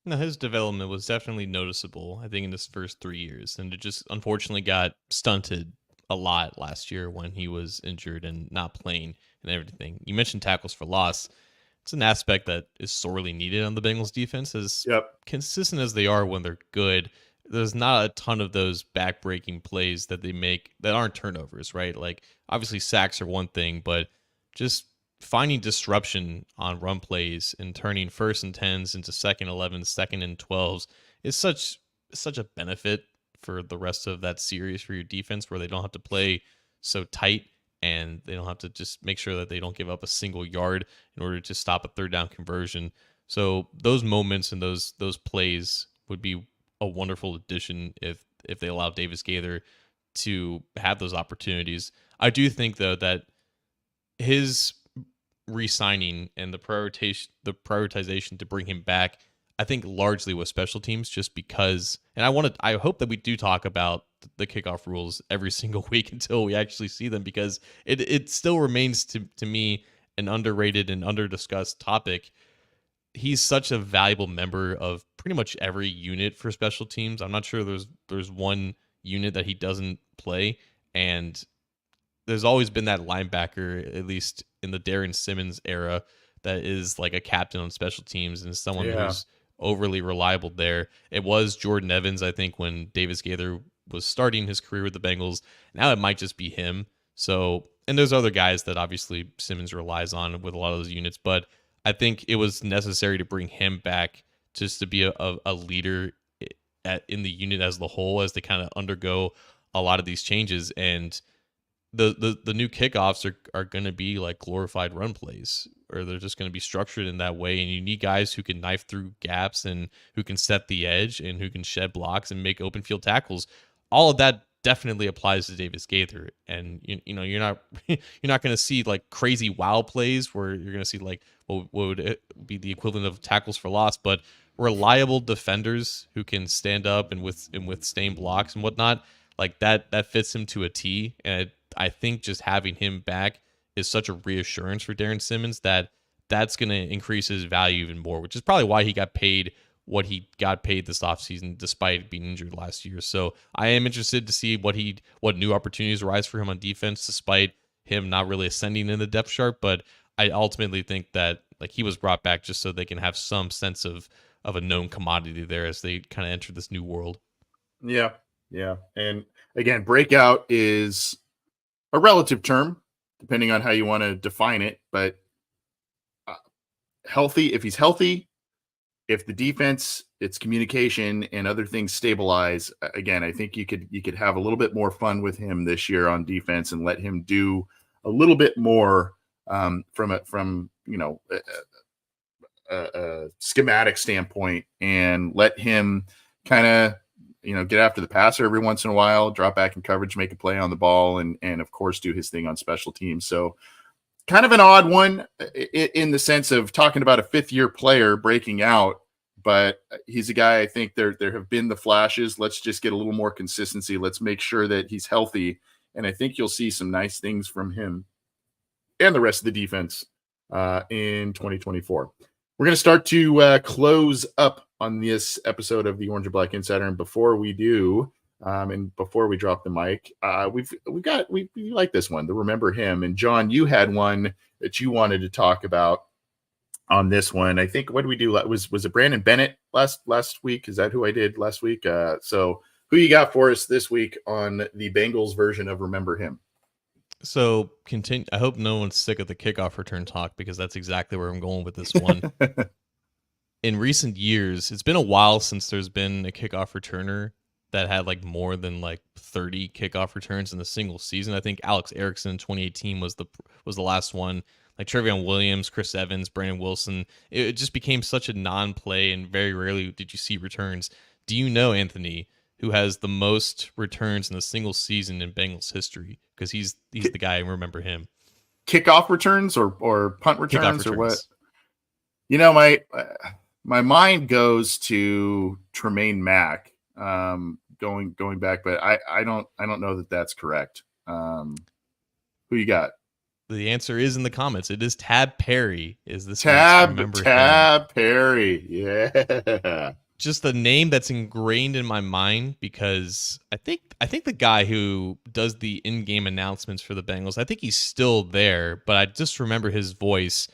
No, his development was definitely noticeable, I think, in his first 3 years. And it just unfortunately got stunted a lot last year when he was injured and not playing and everything. You mentioned tackles for loss. It's an aspect that is sorely needed on the Bengals defense. As Yep. consistent as they are when they're good, there's not a ton of those back-breaking plays that they make that aren't turnovers, right? Like, obviously sacks are one thing, but just finding disruption on run plays and turning 1st and 10s into 2nd 11s, 2nd and 12s is such a benefit for the rest of that series for your defense, where they don't have to play so tight and they don't have to just make sure that they don't give up a single yard in order to stop a 3rd down conversion. So those moments and those plays would be a wonderful addition if they allow Davis Gaither to have those opportunities. I do think though that his re-signing and the prioritization to bring him back, I think largely was special teams, just because. And I hope that we do talk about the kickoff rules every single week until we actually see them, because it still remains to me an underrated and under-discussed topic. He's such a valuable member of pretty much every unit for special teams. I'm not sure there's one unit that he doesn't play, and there's always been that linebacker, at least in the Darren Simmons era, that is like a captain on special teams and someone Yeah. who's overly reliable there. It was Jordan Evans, I think, when Davis Gaither was starting his career with the Bengals. Now it might just be him. So, and there's other guys that obviously Simmons relies on with a lot of those units, but I think it was necessary to bring him back just to be a leader in the unit as the whole, as they kind of undergo a lot of these changes. And the new kickoffs are going to be like glorified run plays, or they're just going to be structured in that way. And you need guys who can knife through gaps and who can set the edge and who can shed blocks and make open field tackles. All of that definitely applies to Davis Gaither. And you know, you're not you're not going to see like crazy wow plays where you're going to see like what would it be the equivalent of tackles for loss, but reliable defenders who can stand up and withstand blocks and whatnot. Like that fits him to a T. And I think just having him back is such a reassurance for Darren Simmons that that's going to increase his value even more, which is probably why he got paid what he got paid this offseason despite being injured last year. So I am interested to see what new opportunities arise for him on defense despite him not really ascending in the depth chart. But I ultimately think that like he was brought back just so they can have some sense of a known commodity there as they kind of enter this new world. Yeah. Yeah. And again, breakout is a relative term, depending on how you want to define it. But healthy, if he's healthy, if the defense, its communication and other things stabilize, again, I think you could have a little bit more fun with him this year on defense and let him do a little bit more from a schematic standpoint, and let him kind of get after the passer every once in a while, drop back in coverage, make a play on the ball, and of course do his thing on special teams. So kind of an odd one in the sense of talking about a 5th-year player breaking out, but he's a guy I think there have been the flashes. Let's just get a little more consistency. Let's make sure that he's healthy, and I think you'll see some nice things from him and the rest of the defense in 2024. We're going to start to close up on this episode of the Orange and Black Insider, and before we do, and before we drop the mic, we like this one, the Remember Him. And John, you had one that you wanted to talk about on this one. I think, what did we do? Was it Brandon Bennett last week? Is that who I did last week? So who you got for us this week on the Bengals version of Remember Him? So continue. I hope no one's sick of the kickoff return talk, because that's exactly where I'm going with this one. In recent years, it's been a while since there's been a kickoff returner that had like more than like 30 kickoff returns in a single season. I think Alex Erickson in 2018 was the last one. Like Trevion Williams, Chris Evans, Brandon Wilson. It just became such a non-play, and very rarely did you see returns. Do you know, Anthony, who has the most returns in a single season in Bengals history? Because he's the guy. I remember him. Kickoff returns or punt returns or what? My mind goes to Tremaine Mack going back, but I don't know that that's correct. Who you got? The answer is in the comments. It is Tab Perry. Is this how you remember him? Tab Perry. Yeah. Just the name that's ingrained in my mind because I think the guy who does the in-game announcements for the Bengals, I think he's still there, but I just remember his voice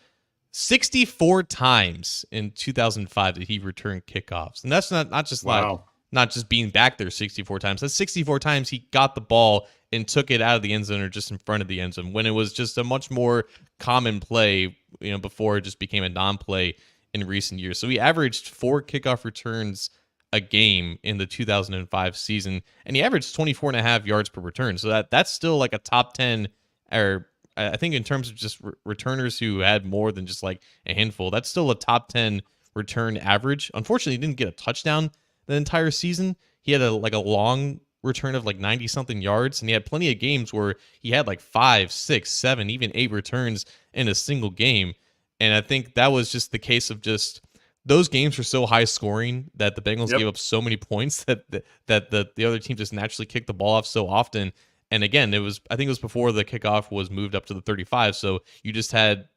64 times in 2005 that he returned kickoffs. And that's not just Wow. not just being back there 64 times. That's 64 times he got the ball and took it out of the end zone or just in front of the end zone when it was just a much more common play, before it just became a non-play in recent years. So he averaged 4 kickoff returns a game in the 2005 season, and he averaged 24 and a half yards per return. So that's still like a top 10, or I think in terms of just returners who had more than just like a handful, that's still a top 10 return average. Unfortunately, he didn't get a touchdown the entire season. He had a long return of like 90 something yards, and he had plenty of games where he had like 5, 6, 7, even 8 returns in a single game. And I think that was just the case of just those games were so high scoring that the Bengals gave up so many points that the other team just naturally kicked the ball off so often. And again, I think it was before the kickoff was moved up to the 35. So you just had,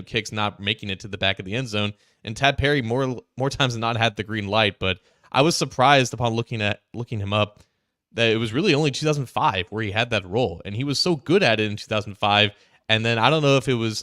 kicks not making it to the back of the end zone. And Tad Perry more times than not had the green light. But I was surprised upon looking him up that it was really only 2005 where he had that role, and he was so good at it in 2005. And then I don't know if it was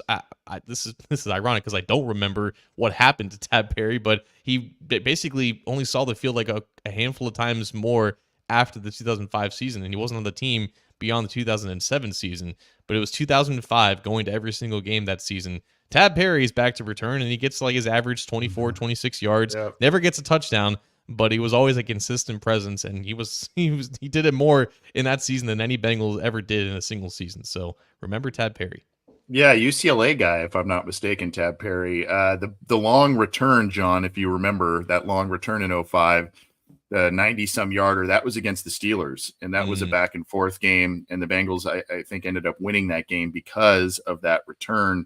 this is ironic because I don't remember what happened to Tab Perry, but he basically only saw the field like a handful of times more after the 2005 season, and he wasn't on the team beyond the 2007 season. But it was 2005 going to every single game that season. Tab Perry is back to return, and he gets like his average 24, 26 yards. Yep. Never gets a touchdown, but he was always a consistent presence, and he did it more in that season than any Bengals ever did in a single season. So remember Tab Perry. Yeah, UCLA guy, if I'm not mistaken, Tab Perry. The long return, John, if you remember that long return in 05, the 90-some yarder, that was against the Steelers, and that was a back and forth game, and the Bengals, I think, ended up winning that game because of that return.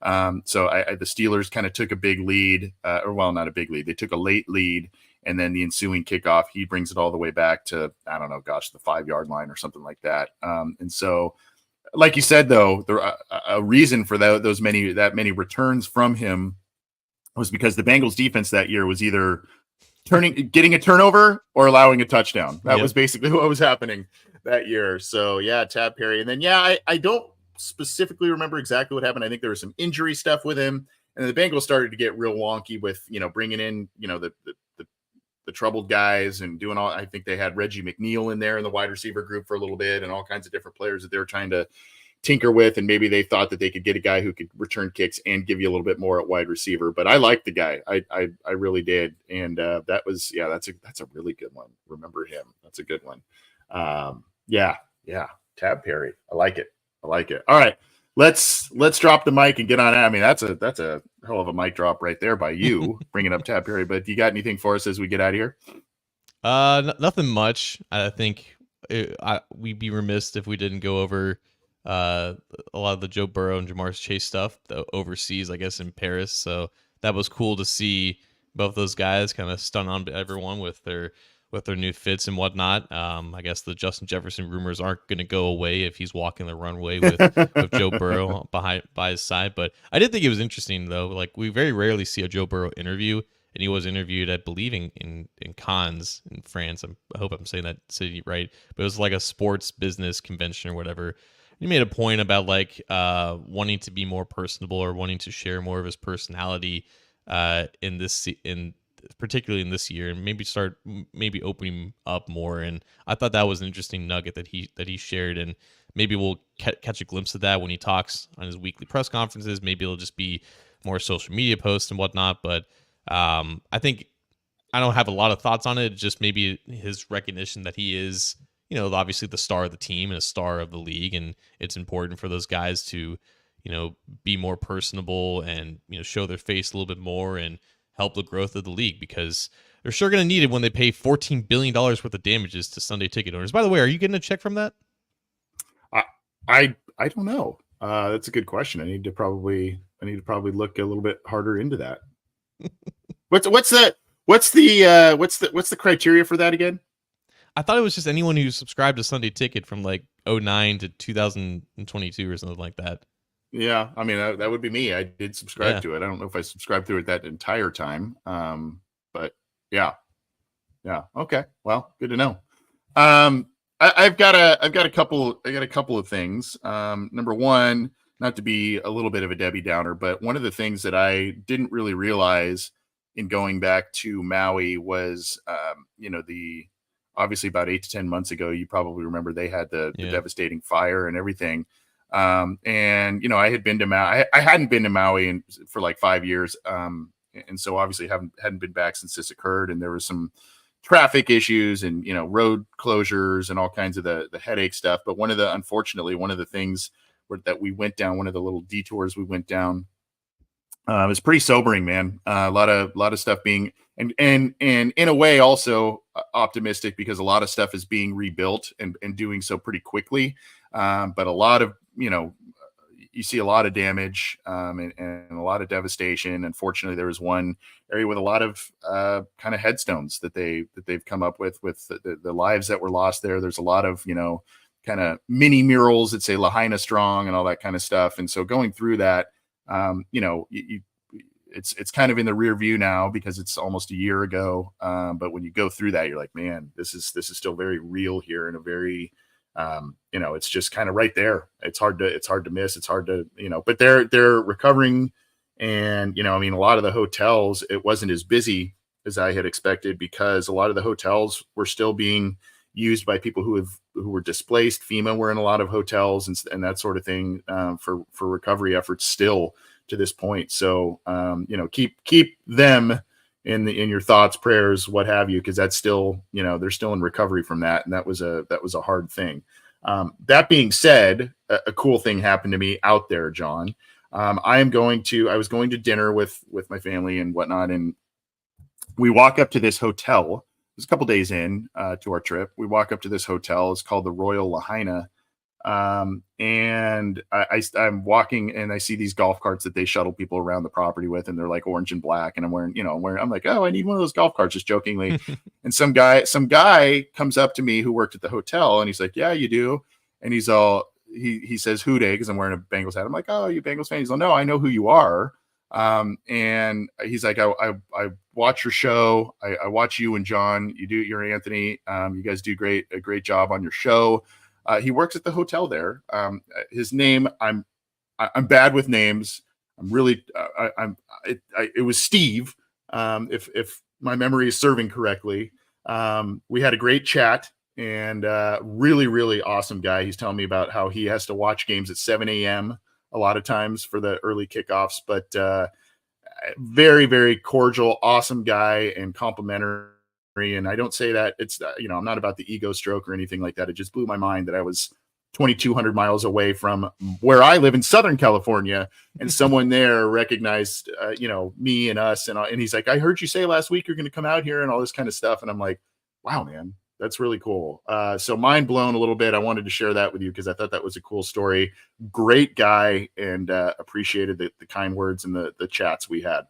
So the Steelers kind of took a big lead, not a big lead. They took a late lead, and then the ensuing kickoff, he brings it all the way back to, I don't know, the 5-yard line or something like that. And so, like you said, though, a reason for that many returns from him was because the Bengals defense that year was either getting a turnover or allowing a touchdown. That was basically what was happening that year. So yeah, Tab Perry. And then, I don't specifically remember exactly what happened. I think there was some injury stuff with him, and the Bengals started to get real wonky with, bringing in, the troubled guys and doing all. I think they had Reggie McNeil in there in the wide receiver group for a little bit, and all kinds of different players that they were trying to tinker with, and maybe they thought that they could get a guy who could return kicks and give you a little bit more at wide receiver. But I liked the guy. I really did. And that was, that's a really good one. Remember him. That's a good one. Tab Perry. I like it. All right. Let's drop the mic and get on. I mean, that's a hell of a mic drop right there by you bringing up Tab Perry. But you got anything for us as we get out of here? Nothing much. I think we'd be remiss if we didn't go over a lot of the Joe Burrow and Jamar Chase stuff overseas, I guess, in Paris. So that was cool to see both those guys kind of stun on everyone with their new fits and whatnot. I guess the Justin Jefferson rumors aren't going to go away if he's walking the runway with Joe Burrow by his side. But I did think it was interesting, though. Like, we very rarely see a Joe Burrow interview, and he was interviewed, I believe, in Cannes in France. I hope I'm saying that city right. But it was like a sports business convention or whatever. He made a point about like wanting to be more personable or wanting to share more of his personality particularly in this year, and maybe opening up more. And I thought that was an interesting nugget that he shared, and maybe we'll catch a glimpse of that when he talks on his weekly press conferences. Maybe it'll just be more social media posts and whatnot. But I think I don't have a lot of thoughts on it. Just maybe his recognition that he is, obviously the star of the team and a star of the league, and it's important for those guys to, be more personable and, show their face a little bit more and help the growth of the league, because they're sure going to need it when they pay $14 billion worth of damages to Sunday ticket owners. By the way, are you getting a check from that? I don't know. That's a good question. I need to probably look a little bit harder into that. What's the criteria for that again? I thought it was just anyone who subscribed to Sunday Ticket from like 2009 to 2022 or something like that. Yeah, I mean that would be me. I did subscribe Yeah. to it. I don't know if I subscribed to it that entire time. But yeah, yeah. Okay. Well, good to know. Um, I've got a couple of things. Number one, not to be a little bit of a Debbie Downer, but one of the things that I didn't really realize in going back to Maui was, the obviously about 8 to 10 months ago, you probably remember they had the Yeah. devastating fire and everything. And I had been to Maui. I hadn't been to Maui for like 5 years. And so obviously hadn't been back since this occurred. And there was some traffic issues and road closures and all kinds of the headache stuff. But unfortunately one of the things that we went down, one of the little detours we went down, was pretty sobering, man. A lot of stuff being and in a way also optimistic, because a lot of stuff is being rebuilt and doing so pretty quickly. But a lot of you see a lot of damage, and a lot of devastation. Unfortunately, there was one area with a lot of kind of headstones that they've come up with the lives that were lost there. There's a lot of kind of mini murals that say Lahaina strong and all that kind of stuff. And so going through that, it's kind of in the rear view now because it's almost a year ago. But when you go through that, you're like, man, this is still very real here, in a very it's just kind of right there. It's hard to miss. It's hard to, but they're recovering. And, I mean, a lot of the hotels, it wasn't as busy as I had expected, because a lot of the hotels were still being used by people who were displaced. FEMA were in a lot of hotels and that sort of thing, for recovery efforts still to this point. So, keep them in your thoughts, prayers, what have you, because that's still, they're still in recovery from that. And that was a hard thing. That being said, a cool thing happened to me out there, John. I was going to dinner with my family and whatnot. And we walk up to this hotel. It was a couple days in to our trip. We walk up to this hotel. It's called the Royal Lahaina. And I'm walking and I see these golf carts that they shuttle people around the property with, and they're like orange and black. And I'm wearing, I'm like, oh, I need one of those golf carts, just jokingly. And some guy comes up to me who worked at the hotel, and he's like, yeah, you do. And he says, who day? Cause I'm wearing a Bengals hat. I'm like, oh, you Bengals fan? He's like, no, I know who you are. And he's like, I watch your show. I watch you and John, you're Anthony. You guys do a great job on your show. He works at the hotel there. His name, I'm bad with names. I'm really, it was Steve. If my memory is serving correctly. We had a great chat, and really, really awesome guy. He's telling me about how he has to watch games at 7 a.m. a lot of times for the early kickoffs, but very, very cordial, awesome guy, and complimentary. And I don't say that it's, I'm not about the ego stroke or anything like that. It just blew my mind that I was 2,200 miles away from where I live in Southern California, and someone there recognized, me and us. And he's like, I heard you say last week you're going to come out here and all this kind of stuff. And I'm like, wow, man, that's really cool. So mind blown a little bit. I wanted to share that with you because I thought that was a cool story. Great guy, and appreciated the kind words and the chats we had.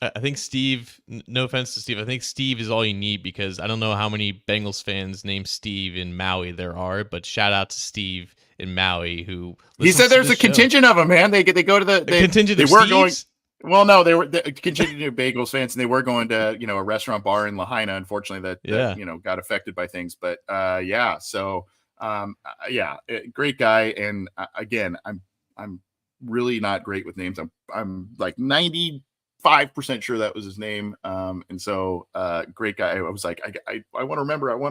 I think Steve, no offense to Steve, I think Steve is all you need, because I don't know how many Bengals fans named Steve in Maui there are, but shout out to Steve in Maui who he said there's a contingent of them, man. They go to the contingent. They of were Steves? going. Well, no, they were the contingent of Bengals fans, and they were going to a restaurant bar in Lahaina. Unfortunately, that got affected by things. But yeah, so yeah, great guy. And again, I'm really not great with names. I'm like 95% sure that was his name. And so great guy. I was like, I want to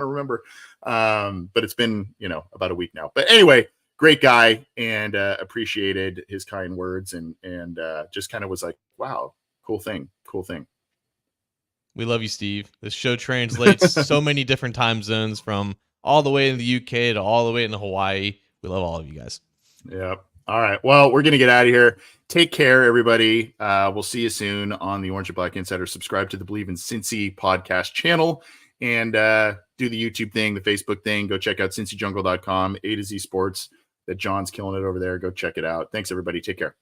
remember. But it's been, about a week now. But anyway, great guy, and appreciated his kind words, and just kind of was like, wow, cool thing. We love you, Steve. This show translates so many different time zones, from all the way in the UK to all the way in Hawaii. We love all of you guys. Yep. All right. Well, we're going to get out of here. Take care, everybody. We'll see you soon on the Orange and Black Insider. Subscribe to the Believe in Cincy podcast channel, and do the YouTube thing, the Facebook thing. Go check out cincyjungle.com, A to Z Sports. That John's killing it over there. Go check it out. Thanks, everybody. Take care.